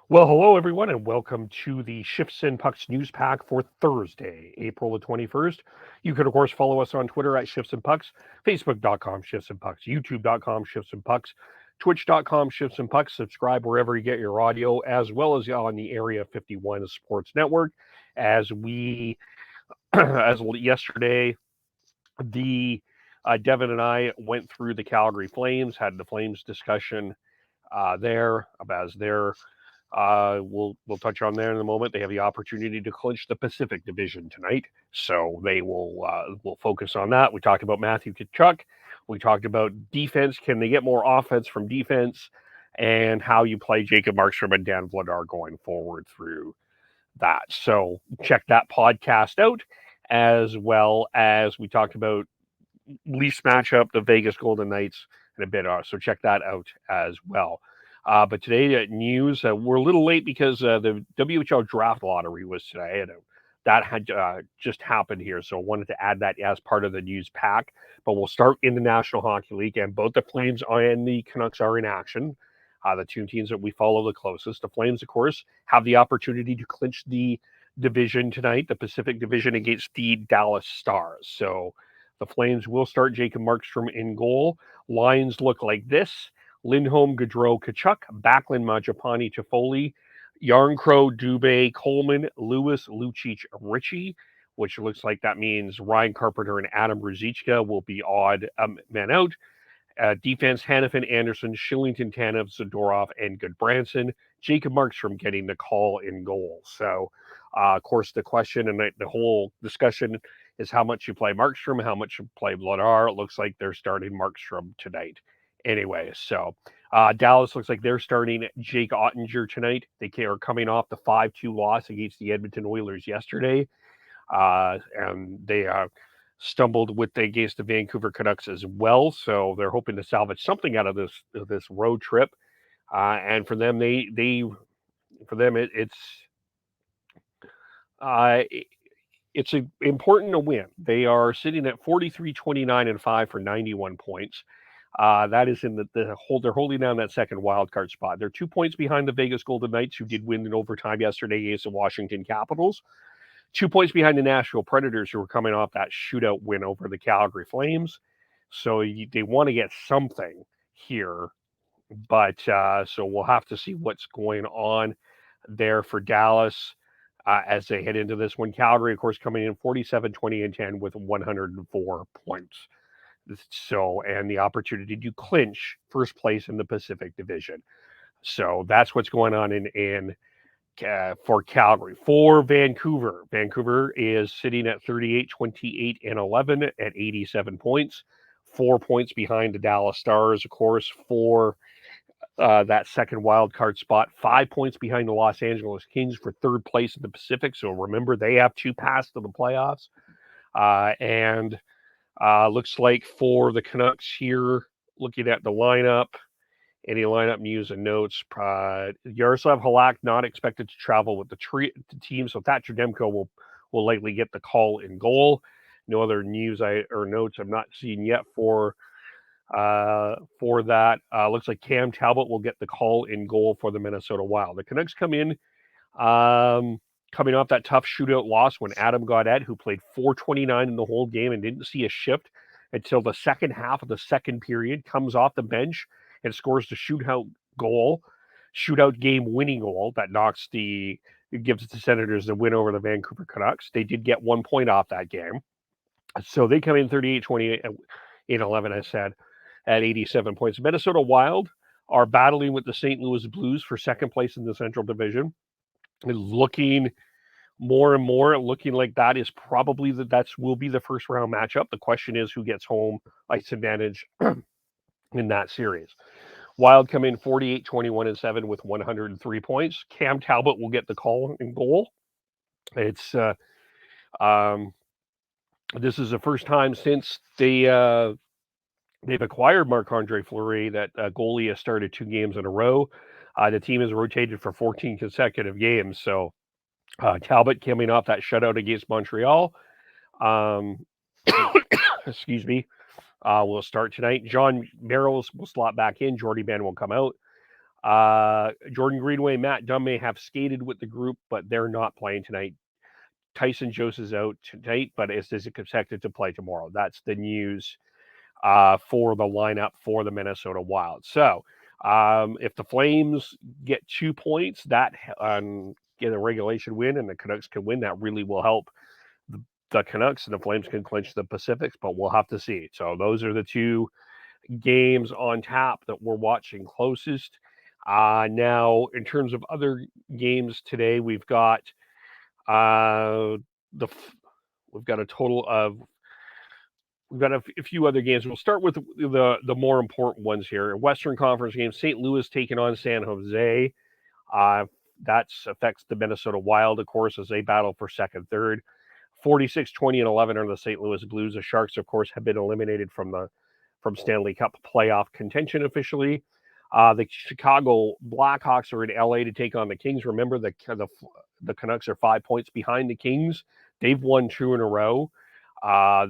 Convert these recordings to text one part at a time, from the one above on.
Well, hello everyone, and welcome to the Shifts and Pucks news pack for Thursday, April the 21st. You can, of course, follow us on Twitter at Shifts and Pucks, Facebook.com Shifts and Pucks, YouTube.com Shifts and Pucks, Twitch.com Shifts and Pucks. Subscribe wherever you get your audio, as well as on the Area 51 Sports Network. As we, as yesterday, the Devin and I went through the Calgary Flames, had the Flames discussion there as their we'll touch on there in a moment. They have the opportunity to clinch the Pacific Division tonight, so they will focus on that. We talked about Matthew Tkachuk. We talked about defense. Can they get more offense from defense? And how you play Jacob Markstrom and Dan Vladar going forward through that. So check that podcast out, as well as we talked about Leafs matchup, the Vegas Golden Knights, and a bit. So check that out as well. But today, news, we're a little late because the WHL Draft Lottery was today, and that had just happened here. So I wanted to add that as part of the news pack. But we'll start in the National Hockey League, and both the Flames and the Canucks are in action. The two teams that we follow the closest. The Flames, of course, have the opportunity to clinch the division tonight, the Pacific Division, against the Dallas Stars. So the Flames will start Jacob Markstrom in goal. Lines look like this: Lindholm, Gaudreau, Tkachuk, Backlund, Majapani, Toffoli, Yarncrow, Dubé, Coleman, Lewis, Lucic, Ritchie, which looks like that means Ryan Carpenter and Adam Ruzicka will be odd men out. Defense: Hannafin, Anderson, Shillington, Tanev, Zadorov, and Goodbranson. Jacob Markstrom getting the call in goal. So, of course, the question and the whole discussion is how much you play Markstrom, how much you play Vladar. It looks like they're starting Markstrom tonight. Anyway, so Dallas looks like they're starting Jake Ottinger tonight. They are coming off the 5-2 loss against the Edmonton Oilers yesterday, and they stumbled against the Vancouver Canucks as well. So they're hoping to salvage something out of this road trip. And for them, uh, it's important to win. They are sitting at 43, 29, and 5 for 91 points. That is in they're holding down that second wild card spot. They're 2 points behind the Vegas Golden Knights, who did win in overtime yesterday against the Washington Capitals. 2 points behind the Nashville Predators, who are coming off that shootout win over the Calgary Flames. So they want to get something here, but so we'll have to see what's going on there for Dallas as they head into this one. Calgary, of course, coming in 47, 20, and 10 with 104 points. So, and the opportunity to clinch first place in the Pacific Division. So that's what's going on in for Calgary. For Vancouver, Vancouver is sitting at 38, 28, and 11 at 87 points. 4 points behind the Dallas Stars, of course, for that second wild card spot. 5 points behind the Los Angeles Kings for third place in the Pacific. So remember, they have two paths to the playoffs. And looks like for the Canucks here, looking at the lineup, any lineup news and notes. Yaroslav Halak not expected to travel with the team, so Thatcher Demko will likely get the call in goal. No other news or notes I've not seen yet for that. Looks like Cam Talbot will get the call in goal for the Minnesota Wild. The Canucks come in coming off that tough shootout loss when Adam Gaudette, who played 4:29 in the whole game and didn't see a shift until the second half of the second period, comes off the bench and scores the shootout game winning goal that gives the Senators the win over the Vancouver Canucks. They did get 1 point off that game. So they come in 38, 28, in 11, I said, at 87 points. Minnesota Wild are battling with the St. Louis Blues for second place in the Central Division. Looking more and more looking like that is probably will be the first round matchup. The question is who gets home ice advantage in that series. Wild come in 48, 21, and 7 with 103 points. Cam Talbot will get the call in goal. It's this is the first time since they've acquired Marc-Andre Fleury that goalie has started 2 games in a row. The team has rotated for 14 consecutive games. So Talbot coming off that shutout against Montreal. Excuse me. Will start tonight. John Merrills will slot back in. Jordy Ban will come out. Jordan Greenway, Matt Dunn may have skated with the group, but they're not playing tonight. Tyson Jost is out tonight, but is expected to play tomorrow. That's the news for the lineup for the Minnesota Wild. So if the Flames get 2 points, that get a regulation win, and the Canucks can win, that really will help the Canucks, and the Flames can clinch the Pacifics, but we'll have to see. So those are the two games on tap that we're watching closest. Now, in terms of other games today, we've got we've got a total of we've got a few other games. We'll start with the more important ones here. Western Conference games: St. Louis taking on San Jose. That affects the Minnesota Wild, of course, as they battle for second, third. 46, 20, and 11 are the St. Louis Blues. The Sharks, of course, have been eliminated from Stanley Cup playoff contention officially. The Chicago Blackhawks are in LA to take on the Kings. Remember, the Canucks are 5 points behind the Kings. They've won 2 in a row.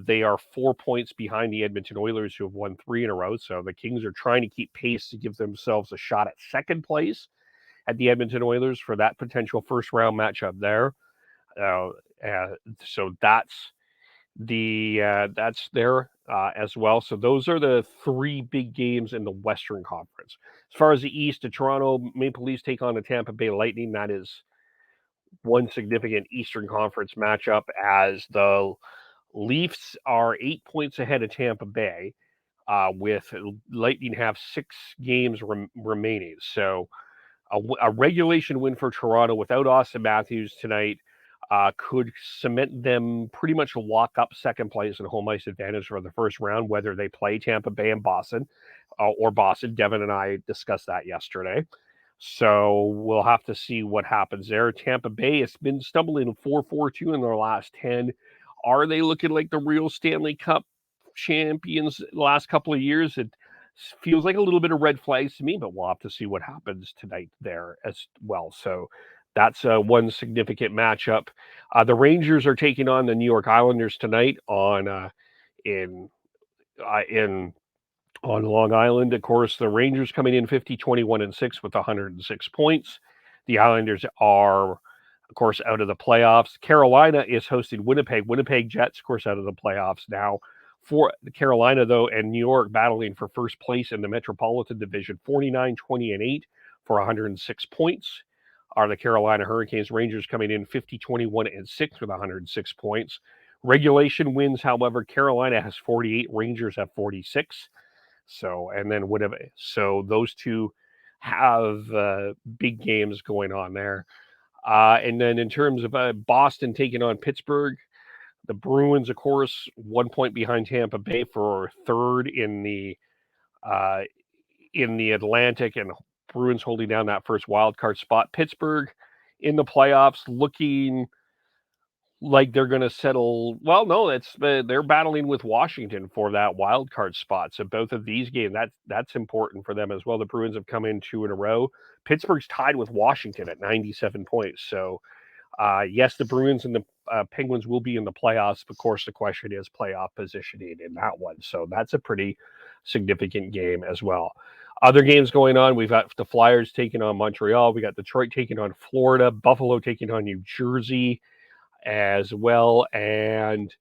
They are 4 points behind the Edmonton Oilers, who have won 3 in a row. So the Kings are trying to keep pace to give themselves a shot at second place at the Edmonton Oilers for that potential first round matchup there. So that's there as well. So those are the 3 big games in the Western Conference. As far as the East, the Toronto Maple Leafs take on the Tampa Bay Lightning. That is one significant Eastern Conference matchup, as the Leafs are 8 points ahead of Tampa Bay, with Lightning have 6 games remaining. So a regulation win for Toronto without Austin Matthews tonight could cement them, pretty much lock up second place and home ice advantage for the first round, whether they play Tampa Bay and Boston or Boston. Devin and I discussed that yesterday. So we'll have to see what happens there. Tampa Bay has been stumbling 4-4-2 in their last 10. Are they looking like the real Stanley Cup champions the last couple of years? It feels like a little bit of red flags to me, but we'll have to see what happens tonight there as well. So that's one significant matchup. The Rangers are taking on the New York Islanders tonight on Long Island. Of course, the Rangers coming in 50, 21, and 6 with 106 points. The Islanders are, of course, out of the playoffs. Carolina is hosting Winnipeg. Winnipeg Jets, of course, out of the playoffs now. For the Carolina, though, and New York battling for first place in the Metropolitan Division, 49, 20, and 8 for 106 points are the Carolina Hurricanes. Rangers coming in 50, 21, and 6 with 106 points. Regulation wins, however, Carolina has 48, Rangers have 46. So, and then whatever. So those two have big games going on there. And then in terms of Boston taking on Pittsburgh, the Bruins, of course, 1 point behind Tampa Bay for third in the Atlantic, and Bruins holding down that first wild card spot. Pittsburgh in the playoffs, looking like they're going to settle. Well, no, they're battling with Washington for that wild card spot. So both of these games, that's important for them as well. The Bruins have come in 2 in a row. Pittsburgh's tied with Washington at 97 points. So yes, the Bruins and the Penguins will be in the playoffs. Of course, the question is playoff positioning in that one. So that's a pretty significant game as well. Other games going on, we've got the Flyers taking on Montreal. We got Detroit taking on Florida, Buffalo taking on New Jersey as well, and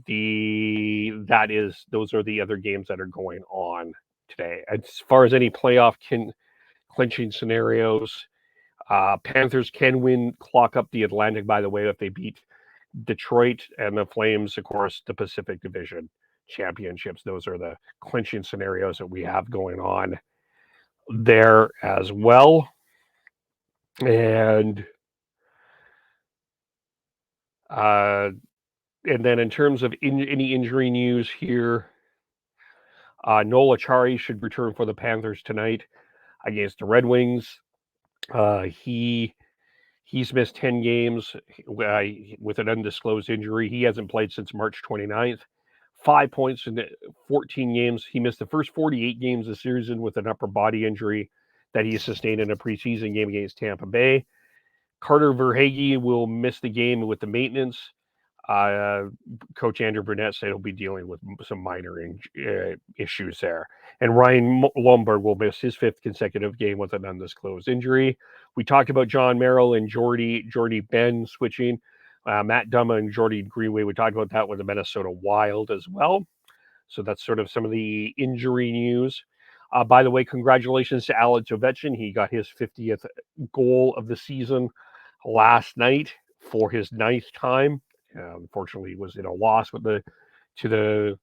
those are the other games that are going on today. As far as any playoff clinching scenarios, Panthers can clock up the Atlantic, by the way, if they beat Detroit, and the Flames, of course, the Pacific Division championships. Those are the clinching scenarios that we have going on there as well. And then in terms of any injury news here, Noel Acciari should return for the Panthers tonight against the Red Wings. He's missed 10 games with an undisclosed injury. He hasn't played since March 29th. 5 points in 14 games. He missed the first 48 games this season with an upper body injury that he sustained in a preseason game against Tampa Bay. Carter Verhaeghe will miss the game with the maintenance. Coach Andrew Burnett said he'll be dealing with some minor issues there. And Ryan Lomberg will miss his 5th consecutive game with an undisclosed injury. We talked about John Merrill and Jordy Ben switching. Matt Dumma and Jordy Greenway, we talked about that with the Minnesota Wild as well. So that's sort of some of the injury news. By the way, congratulations to Alex Ovechkin. He got his 50th goal of the season last night for his 9th time. Unfortunately, he was in a loss to the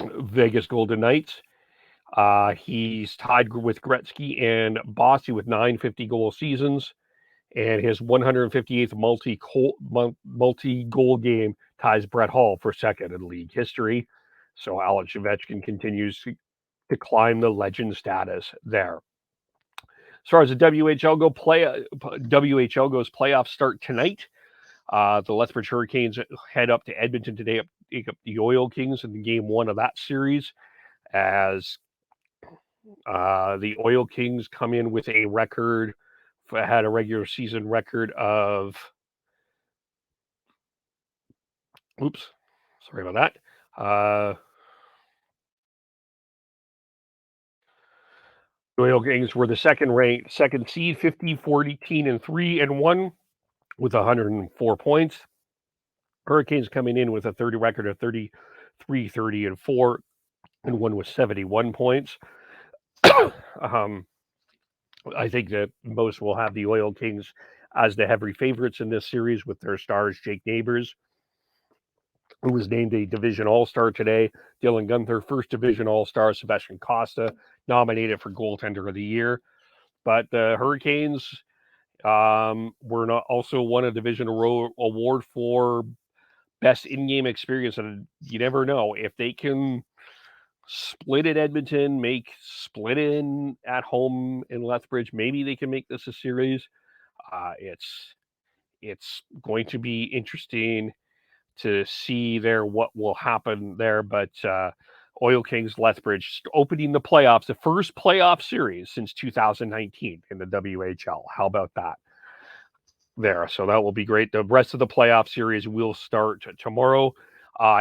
Vegas Golden Knights. He's tied with Gretzky and Bossy with 9 50-goal seasons, and his 158th multi-goal game ties Brett Hull for second in league history. So Alex Ovechkin continues to climb the legend status there. As far as the WHL goes, playoffs start tonight. The Lethbridge Hurricanes head up to Edmonton today, take up the Oil Kings in the game 1 of that series, as the Oil Kings come in with a record, had a regular season record of, sorry about that. The Oil Kings were the second seed, 50-14-3-1 with 104 points. Hurricanes coming in with a record of 33-30-4 and one with 71 points. I think that most will have the Oil Kings as the heavy favorites in this series with their stars Jake Neighbors, who was named a Division All-Star today, Dylan Gunther, First Division All-Star, Sebastian Costa, nominated for Goaltender of the Year. But the Hurricanes were not also won a division award for best in-game experience, and you never know if they can split at Edmonton, split in at home in Lethbridge. Maybe they can make this a series. It's going to be interesting to see there what will happen there. But Oil Kings Lethbridge opening the playoffs, the first playoff series since 2019 in the WHL. How about that? There, so that will be great. The rest of the playoff series will start tomorrow.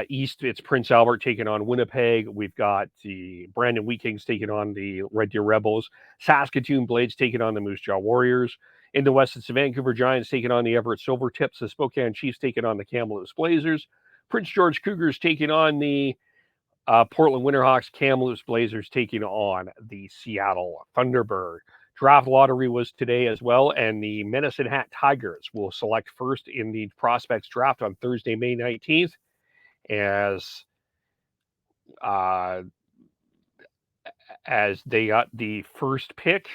East, it's Prince Albert taking on Winnipeg. We've got the Brandon Wheat Kings taking on the Red Deer Rebels. Saskatoon Blades taking on the Moose Jaw Warriors. In the West, it's the Vancouver Giants taking on the Everett Silvertips. The Spokane Chiefs taking on the Kamloops Blazers. Prince George Cougars taking on the Portland Winterhawks. Kamloops Blazers taking on the Seattle Thunderbird. Draft lottery was today as well, and the Medicine Hat Tigers will select first in the prospects draft on Thursday, May 19th, as they got the first pick.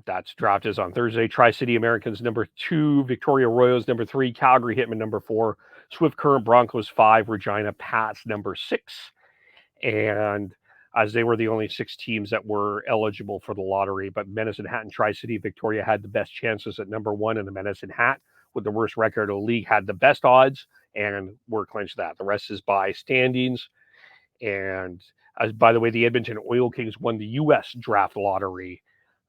That's draft is on Thursday. Tri-City Americans number 2, Victoria Royals number 3, Calgary Hitmen number 4, Swift Current Broncos 5, Regina Pats number 6, and as they were the only 6 teams that were eligible for the lottery. But Medicine Hat and Tri-City Victoria had the best chances at number 1, and the Medicine Hat, with the worst record of the league, had the best odds and were clinched that. The rest is by standings. And by the way, the Edmonton Oil Kings won the U.S. Draft Lottery.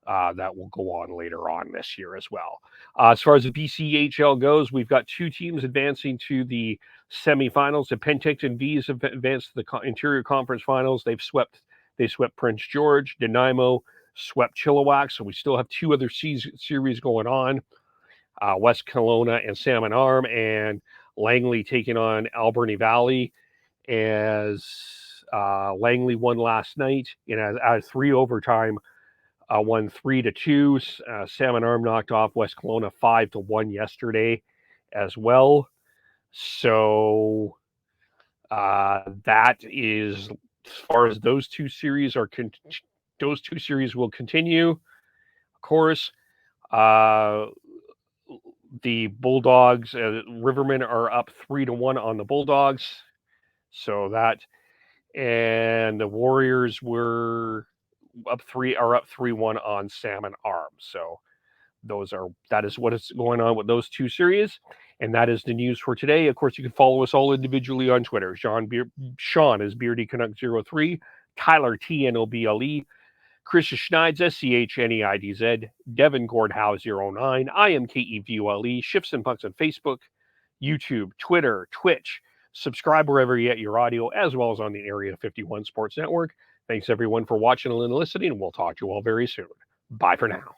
That will go on later on this year as well. As far as the BCHL goes, we've got 2 teams advancing to the semifinals. The Penticton Vees have advanced to the Interior Conference Finals. They swept Prince George. Nanaimo swept Chilliwack. So we still have 2 other series going on. West Kelowna and Salmon Arm, and Langley taking on Alberni Valley, as Langley won last night in a 3 overtime. Won 3-2. Salmon Arm knocked off West Kelowna 5-1 yesterday as well. So that is, as far as those 2 series are, those 2 series will continue. Of course, the Bulldogs, Rivermen are up 3-1 on the Bulldogs. So that, and the Warriors are up 3-1 on Salmon Arm. So that is what is going on with those 2 series, and that is the news for today. Of course, you can follow us all individually on Twitter. Sean is Beardy Canuck 03, Tyler TNOBLE, Chris Schneid's SCHNEIDZ, Devin Gordhow 09. I am KEVULE. Shifts and Pucks on Facebook, YouTube, Twitter, Twitch. Subscribe wherever you get your audio, as well as on the Area 51 Sports Network. Thanks, everyone, for watching and listening. We'll talk to you all very soon. Bye for now.